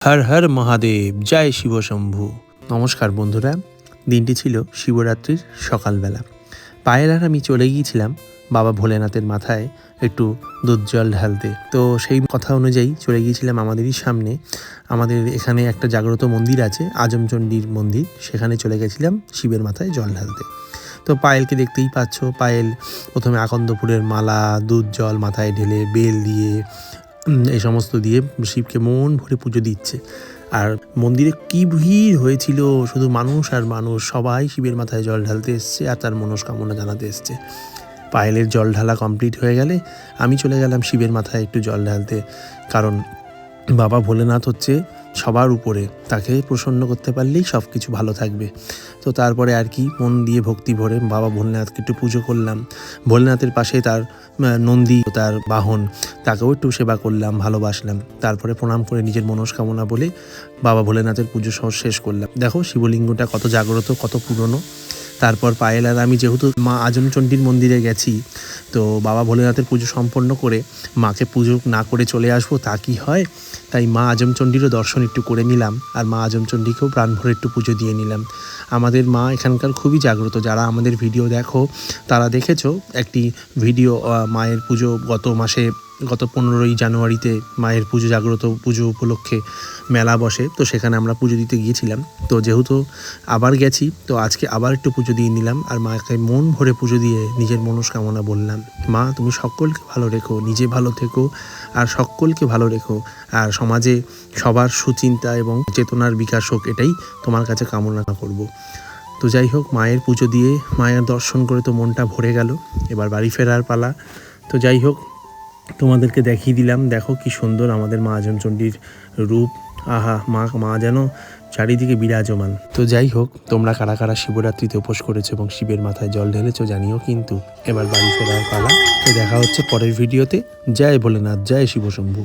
হর হর মহাদেব, জয় শিব শম্ভু। নমস্কার বন্ধুরা, দিনটি ছিল শিবরাত্রির সকালবেলা। পায়েল আর আমি চলে গিয়েছিলাম বাবা ভোলেনাথের মাথায় একটু দুধ জল ঢালতে। তো সেই কথা অনুযায়ী চলে গিয়েছিলাম আমাদেরই সামনে, আমাদের এখানে একটা জাগ্রত মন্দির আছে, আজমচণ্ডীর মন্দির, সেখানে চলে গেছিলাম শিবের মাথায় জল ঢালতে। তো পায়েলকে দেখতেই পাচ্ছ, পায়েল প্রথমে আকন্দ ফুলের মালা, দুধ জল মাথায় ঢেলে, বেল দিয়ে এই সমস্ত দিয়ে শিবকে মন ভরে পুজো দিচ্ছে। আর মন্দিরে কি ভিড় হয়েছিল, শুধু মানুষ আর মানুষ, সবাই শিবের মাথায় জল ঢালতে এসছে আর তার মনস্কামনা জানাতে এসছে। পায়েলের জল ঢালা কমপ্লিট হয়ে গেলে আমি চলে গেলাম শিবের মাথায় একটু জল ঢালতে, কারণ বাবা ভোলেনাথ হচ্ছে সবার উপরে, তাকে প্রসন্ন করতে পারলেই সব কিছু ভালো থাকবে। তো তারপরে আর কি, মন দিয়ে ভক্তি ভরে বাবা ভোলেনাথকে একটু পুজো করলাম। ভোলেনাথের পাশে তার নন্দী, তার বাহন, তাকেও একটু সেবা করলাম, ভালোবাসলাম। তারপরে প্রণাম করে নিজের মনস্কামনা বলে বাবা ভোলেনাথের পুজো শেষ করলাম। দেখো শিবলিঙ্গটা কত জাগ্রত, কত পুরনো। তারপর পায়েল আর আমি যেহেতু মা আজমচণ্ডীর মন্দিরে গেছি, তো বাবা ভোলেনাথের পুজো সম্পন্ন করে মাকে পুজো না করে চলে আসবো তা কি হয়, তাই মা আজমচণ্ডীরও দর্শন একটু করে নিলাম আর মা আজমচণ্ডীকেও প্রাণ ভরে একটু পুজো দিয়ে নিলাম। আমাদের মা এখানকার খুবই জাগ্রত, যারা আমাদের ভিডিও দেখো তারা দেখেছো একটি ভিডিও, মায়ের পুজো গত 15ই জানুয়ারিতে মায়ের পুজো, জাগ্রত পুজো উপলক্ষে মেলা বসে, তো সেখানে আমরা পুজো দিতে গিয়েছিলাম। তো যেহেতু আবার গেছি, তো আজকে আবার একটু পুজো দিয়ে নিলাম আর মাকে মন ভরে পুজো দিয়ে নিজের মনস্কামনা বললাম, মা তুমি সকলকে ভালো রেখো, নিজে ভালো থেকো আর সকলকে ভালো রেখো, আর সমাজে সবার সুচিন্তা এবং চেতনার বিকাশ হোক, এটাই তোমার কাছে কামনা করব। তো যাই হোক, মায়ের পুজো দিয়ে মায়ের দর্শন করে তো মনটা ভরে গেল, এবার বাড়ি ফেরার পালা। তো যাই হোক, তোমাদেরকে দেখিয়ে দিলাম, দেখো কি সুন্দর আমাদের মা আজমচণ্ডীর রূপ, আহা, মা যেন চারিদিকে বিরাজমান। তো যাই হোক, তোমরা কারা কারা শিবরাত্রিতে উপোস করেছো এবং শিবের মাথায় জল ঢেলেছো জানিও কিন্তু। এবার বাড়ি ফেরার পালা। তো দেখা হচ্ছে পরের ভিডিওতে। জয় ভোলেনাথ, জয় শিব শম্ভু।